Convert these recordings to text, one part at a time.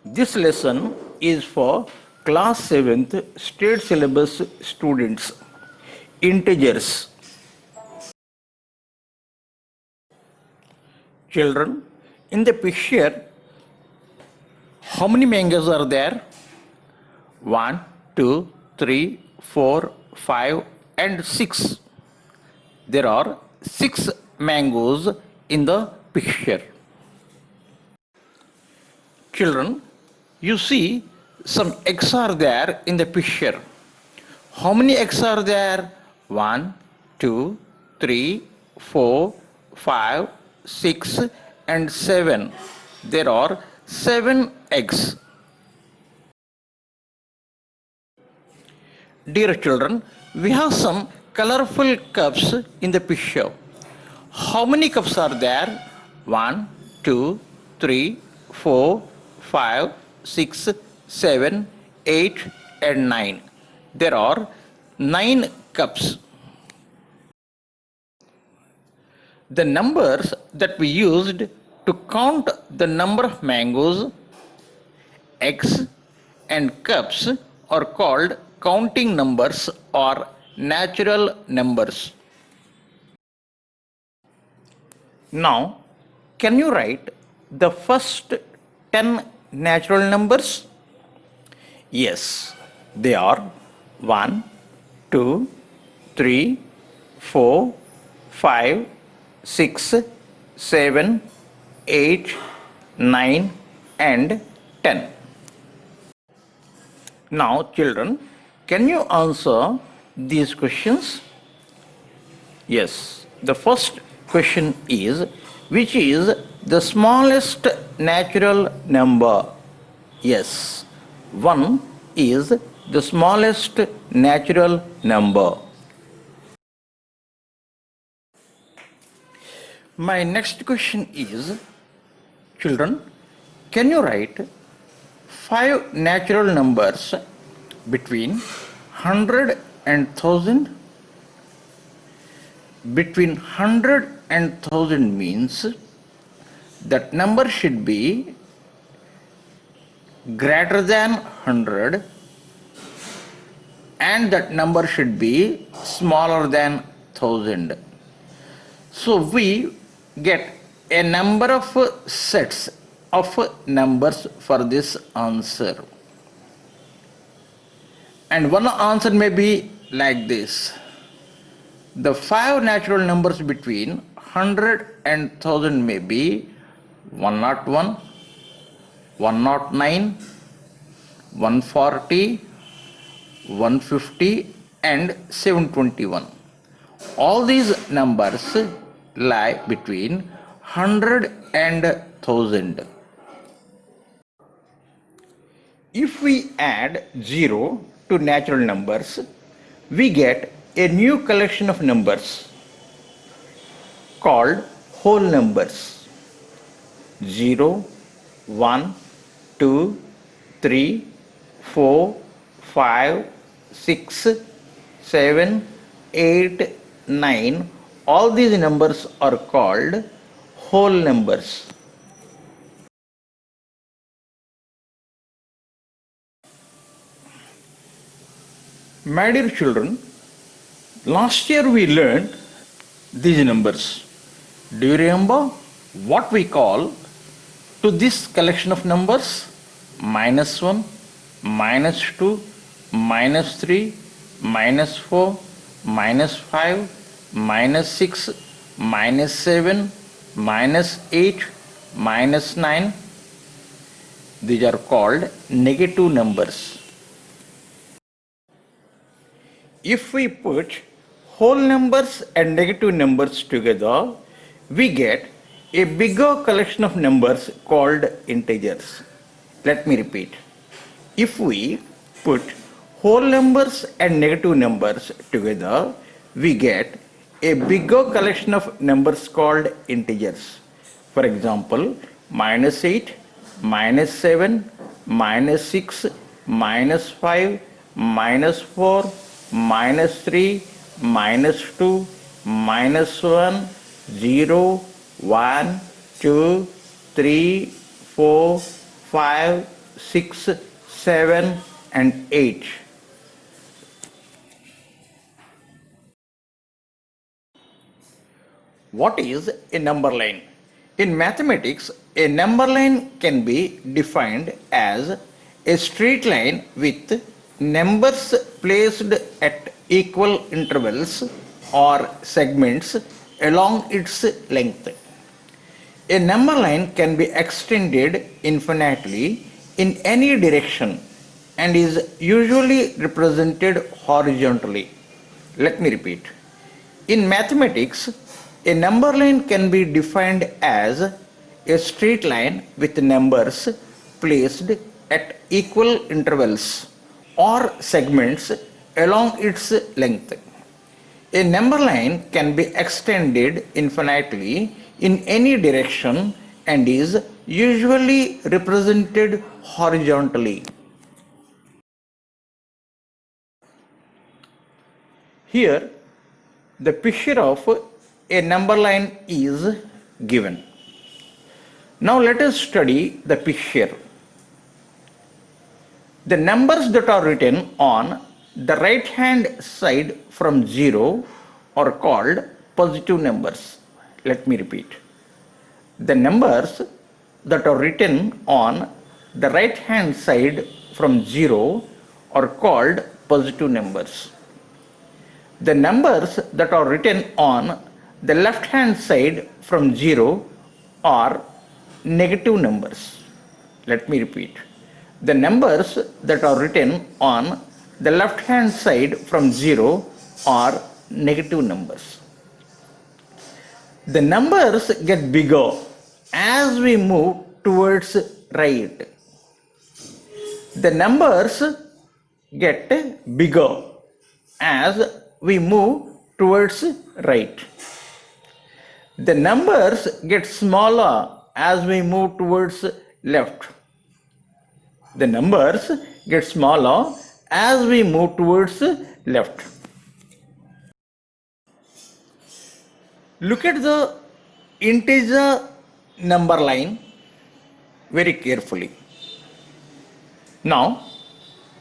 This lesson is for class 7th state syllabus students. Integers. Children, in the picture, how many mangoes are there? 1, 2, 3, 4, 5 and 6. There are 6 mangoes in the picture. Children, you see some eggs are there in the picture. How many eggs are there? 1, 2, 3, 4, 5, 6 and 7. There are 7 eggs. Dear children, we have some colorful cups in the picture. How many cups are there? 1, 2, 3, 4, 5, 6, 7, 8 and 9. There are 9 cups. The numbers that we used to count the number of mangoes, eggs and cups are called counting numbers or natural numbers. Now, can you write the first 10 natural numbers? Yes, they are 1, 2, 3, 4, 5, 6, 7, 8, 9 and 10. Now, children, can you answer these questions? Yes, the first question is, which is the smallest natural number? Yes, 1 is the smallest natural number. My next question is, children, can you write 5 natural numbers between 100 and 1000? Between 100 and 1000 means that number should be greater than 100 and that number should be smaller than 1000. So we get a number of sets of numbers for this answer. And one answer may be like this. The 5 natural numbers between 100 and 1000 may be 101, 109, 140, 150 and 721. All these numbers lie between 100 and 1000. If we add 0 to natural numbers, we get a new collection of numbers called whole numbers. 0, 1, 2, 3, 4, 5, 6, 7, 8, 9. All these numbers are called whole numbers. My dear children, last year we learned these numbers. Do you remember what we call to this collection of numbers? -1, -2, -3, -4, -5, -6, -7, -8, -9. These are called negative numbers. If we put whole numbers and negative numbers together, we get a bigger collection of numbers called integers. Let me repeat. If we put whole numbers and negative numbers together, we get a bigger collection of numbers called integers. For example, -8, -7, -6, -5, -4, -3, -2, -1, 0, 1, 2, 3, 4, 5, 6, 7 and 8. What is a number line? In mathematics, a number line can be defined as a straight line with numbers placed at equal intervals or segments along its length. A number line can be extended infinitely in any direction and is usually represented horizontally. Let me repeat. In mathematics, a number line can be defined as a straight line with numbers placed at equal intervals or segments along its length. A number line can be extended infinitely in any direction and is usually represented horizontally. Here, the picture of a number line is given. Now let us study the picture. The numbers that are written on the right hand side from 0 are called positive numbers. Let me repeat. The numbers that are written on the right hand side from 0 are called positive numbers. The numbers that are written on the left hand side from 0 are negative numbers. Let me repeat. The numbers that are written on the left hand side from 0 are negative numbers. The numbers get bigger as we move towards right. The numbers get bigger as we move towards right. The numbers get smaller as we move towards left. The numbers get smaller as we move towards left. Look at the integer number line very carefully. Now,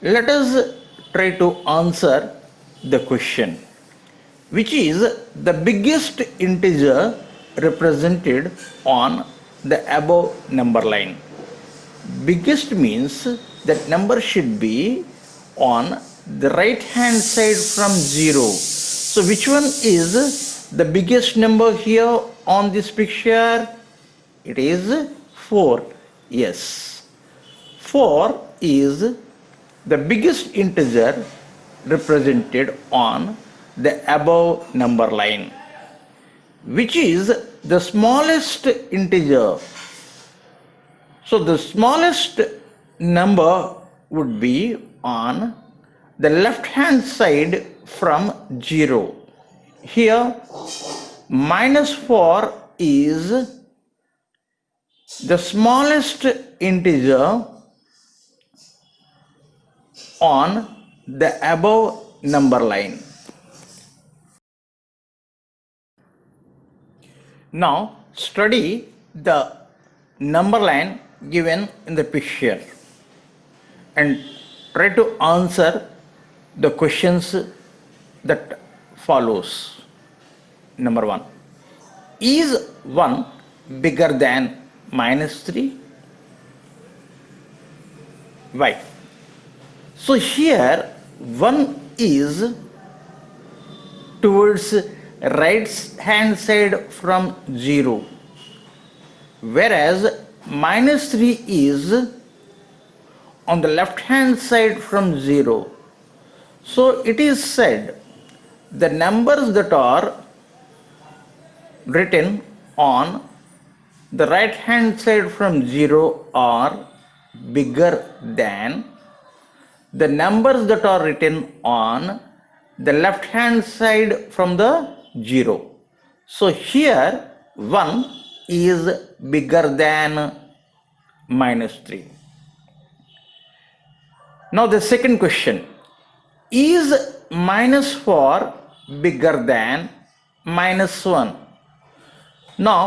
let us try to answer the question. Which is the biggest integer represented on the above number line? Biggest means that number should be on the right hand side from 0. So which one is the biggest number here on this picture? It is 4. Yes. 4 is the biggest integer represented on the above number line. Which is the smallest integer? So the smallest number would be on the left hand side from 0. Here -4 is the smallest integer on the above number line. Now study the number line given in the picture and try to answer the questions that follows. Number 1. Is 1 bigger than -3? Why? So here 1 is towards right hand side from 0, whereas -3 is on the left hand side from 0. So it is said the numbers that are written on the right hand side from 0 are bigger than the numbers that are written on the left hand side from the 0. So here 1 is bigger than -3. Now the second question. Is -4 bigger than -1? Now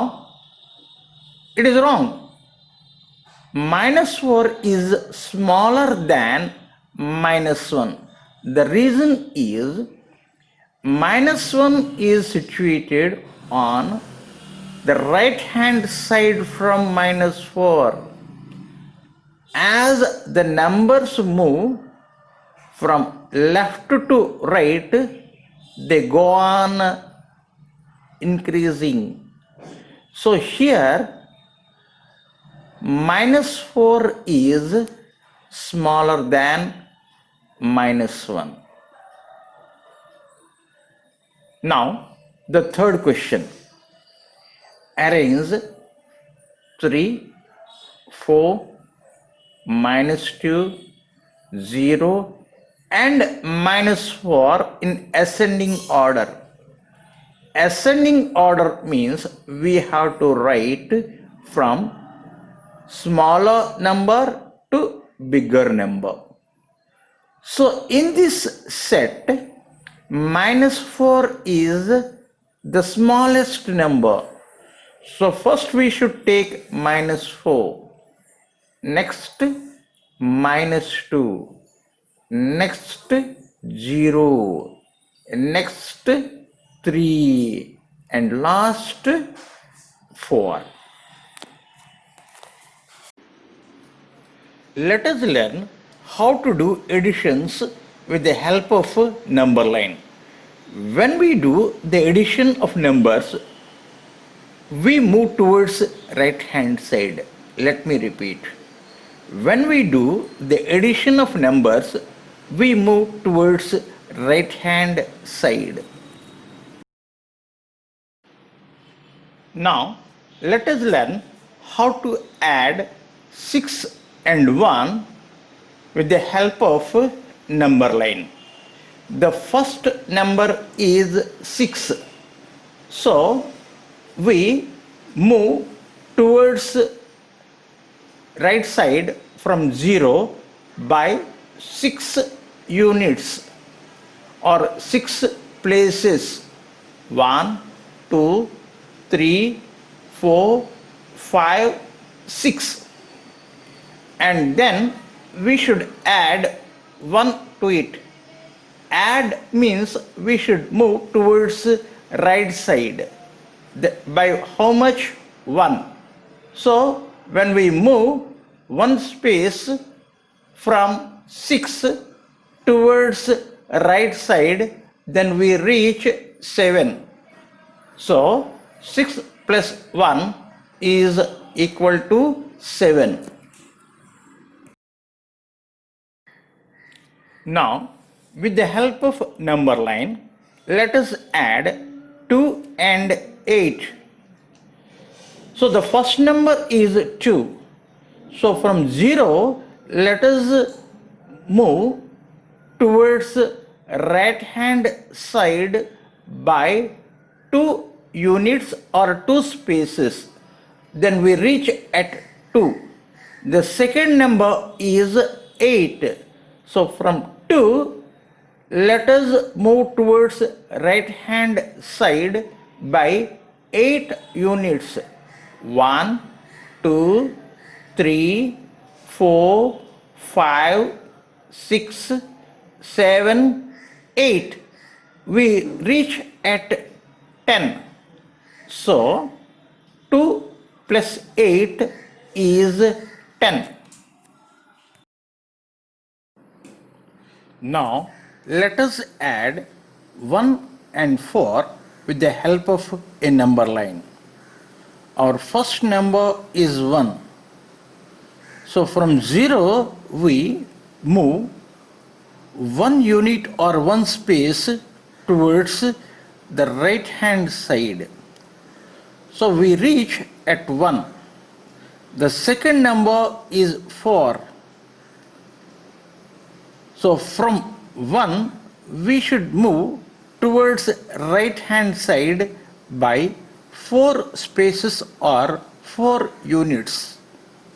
it is wrong. minus 4 is smaller than minus 1. The reason is minus 1 is situated on the right hand side from minus 4. As the numbers move from left to right, they go on increasing. So here minus 4 is smaller than minus 1. Now the third question. Arrange 3, 4, minus 2, 0 and minus 4 in ascending order. Ascending order means we have to write from smaller number to bigger number. So in this set, minus 4 is the smallest number. So first we should take minus 4. Next minus 2. Next 0. Next 3. And last 4. Let us learn how to do additions with the help of number line. When we do the addition of numbers, we move towards right hand side. Let me repeat. When we do the addition of numbers, we move towards right hand side. Now let us learn how to add 6 and 1 with the help of number line. The first number is 6. So we move towards right side from 0 by 6 units or 6 places. 1, 2, 3, 4, 5, 6. And then we should add 1 to it. Add means we should move towards right side. By how much? 1. So when we move one space from 6 towards right side, then we reach 7. So 6 plus 1 is equal to 7. Now with the help of number line, let us add 2 and 8. So the first number is 2. So from 0, let us move towards right hand side by 2 units or 2 spaces. Then we reach at 2. The second number is 8. So from 2, let us move towards right hand side by 8 units. 1, 2, 3, 4, 5, 6, 7, 8. We reach at 10. So 2 plus 8 is 10. Now let us add 1 and 4 with the help of a number line. Our first number is 1. So from 0 we move 1 unit or 1 space towards the right hand side. So we reach at 1. The second number is 4. So from 1 we should move towards right hand side by 4 spaces or 4 units.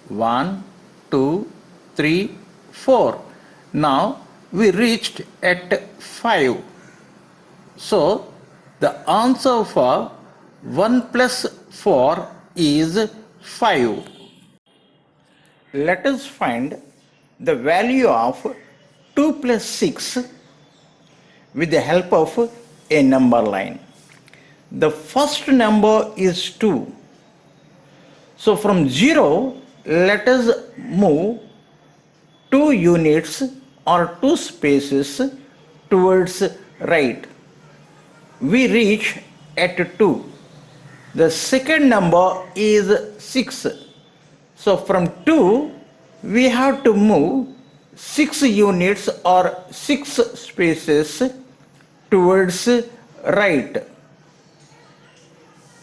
1, 2, 3, 4. Now we reached at 5. So the answer for 1 plus 4 is 5. Let us find the value of 2 plus 6 with the help of a number line. The first number is 2. So from 0, let us move 2 units or 2 spaces towards right. We reach at 2. The second number is 6. So from 2, we have to move 6 units or 6 spaces towards right.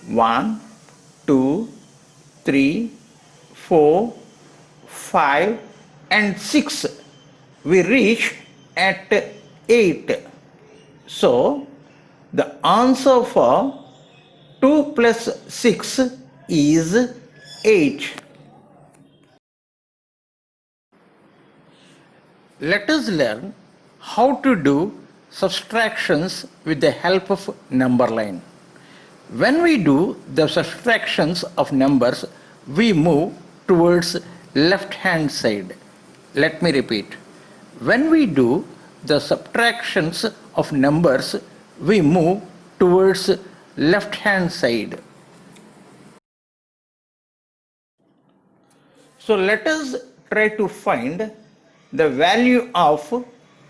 1, 2, 3, 4, 5 and 6. We reach at 8. So the answer for 2 plus 6 is 8. Let us learn how to do subtractions with the help of number line. When we do the subtractions of numbers, we move towards left hand side. Let me repeat. When we do the subtractions of numbers, we move towards left hand side. So let us try to find the value of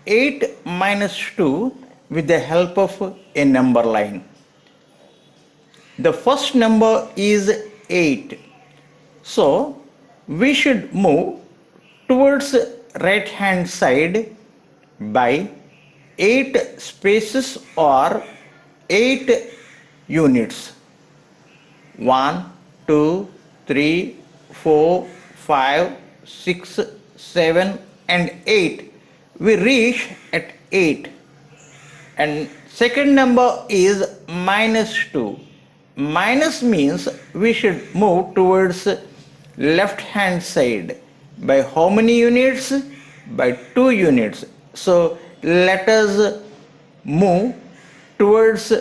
8 minus 2 with the help of a number line. The first number is 8. So we should move towards right hand side by 8 spaces or 8 units. 1, 2, 3, 4, 5, 6, 7 and 8. We reach at 8. And second number is minus 2. Minus means we should move towards left hand side. By how many units? By 2 units. So let us move towards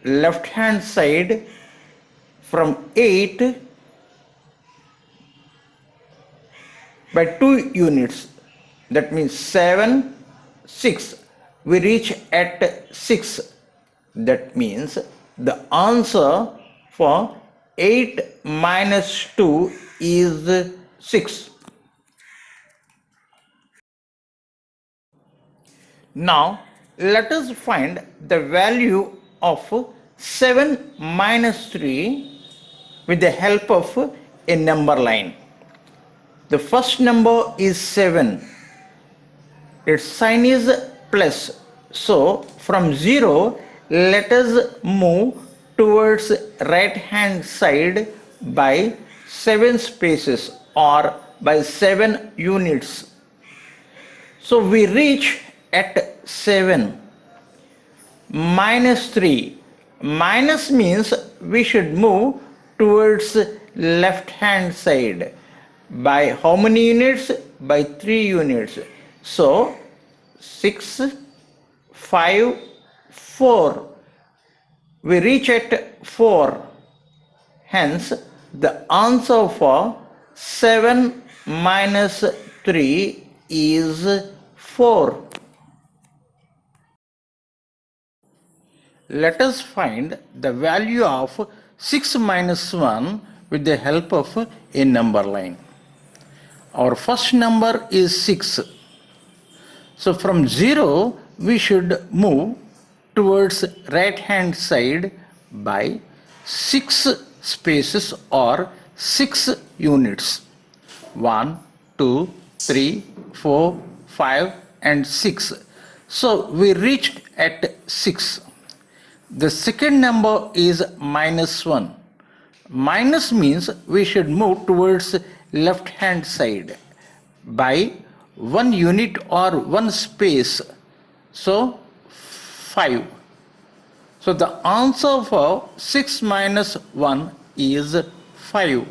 left hand side from 8 by 2 units. That means 7, 6. We reach at 6. That means the answer for 8 minus 2 is 6. Now let us find the value of 7 minus 3 with the help of a number line. The first number is 7. Its sign is plus. So from 0, let us move towards right hand side by 7 spaces or by 7 units. So we reach at 7. Minus 3. Minus means we should move towards left hand side. By how many units? By 3 units. So 6, 5, 4. We reach at 4. Hence the answer for 7 minus 3 is 4. Let us find the value of 6 minus 1 with the help of a number line. Our first number is 6. So from 0, we should move towards right hand side by 6 spaces or 6 units. 1, 2, 3, 4, 5 and 6. So we reached at 6. The second number is minus 1. Minus means we should move towards left hand side by 1 unit or 1 space. So 5. So the answer for 6 minus 1 is 5.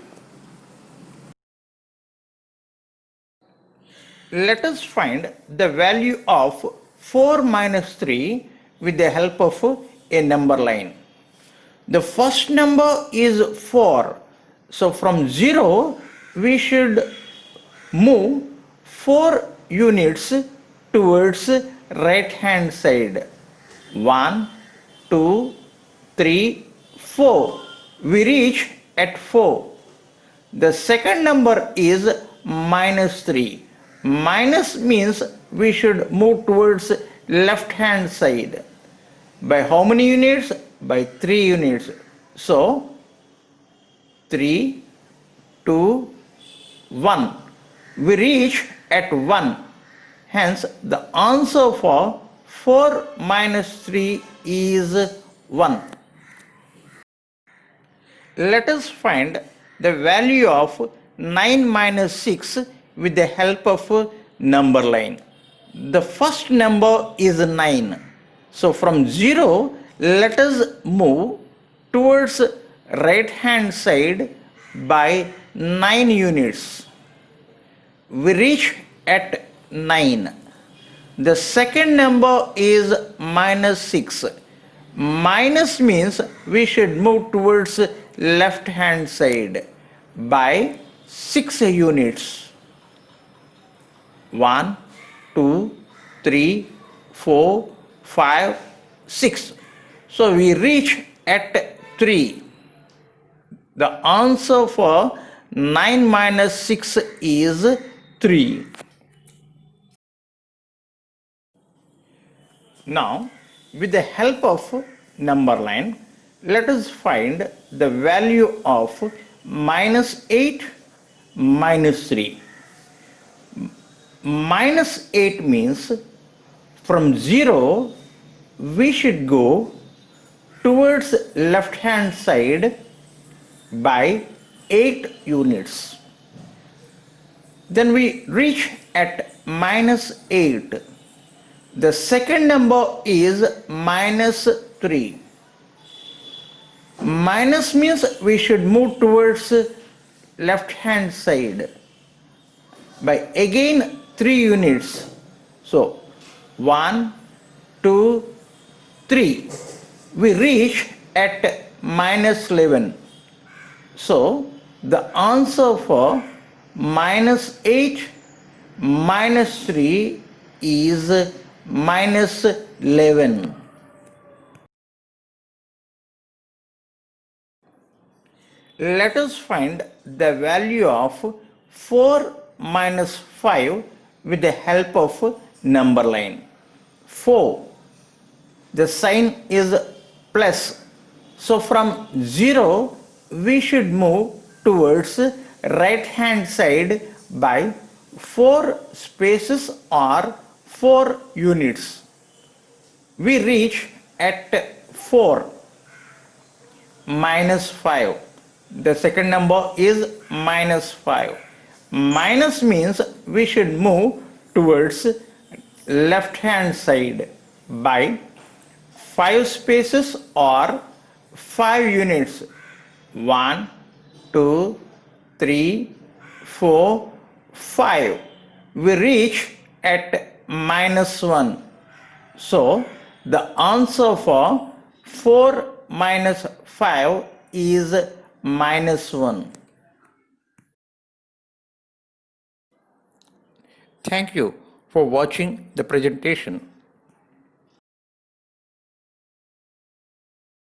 Let us find the value of 4 minus 3 with the help of a number line. The first number is 4. So from 0, we should move 4 units towards right hand side. 1, 2, 3, 4. We reach at 4. The second number is minus 3. Minus means we should move towards left hand side. By how many units? By 3 units. So 3, 2, 1. We reach at 1. Hence the answer for 4 minus 3 is 1. Let us find the value of 9 minus 6 with the help of number line. The first number is 9. So from 0, let us move towards right hand side by 9 units. We reach at 9. The second number is minus 6. Minus means we should move towards left hand side by 6 units. 1, 2, 3, 4, 5, 6. So we reach at 3. The answer for 9 minus 6 is 3. Now, with the help of number line, let us find the value of minus 8 minus 3. Minus 8 means from 0 we should go towards left hand side by 8 units. Then we reach at minus 8. The second number is minus 3. Minus means we should move towards left hand side by again 3 units. So 1, 2, 3. We reach at minus 11. So the answer for minus 8 minus 3 is minus 11. Let us find the value of 4 minus 5 with the help of number line. 4. The sign is plus. So from 0 we should move towards right hand side by 4 spaces or 4 units. We reach at 4 minus 5. The second number is minus 5. Minus means we should move towards left hand side by 5 spaces or 5 units. 1, 2, 3, 4, 5. We reach at minus 1. So the answer for 4 minus 5 is minus 1. Thank you for watching the presentation.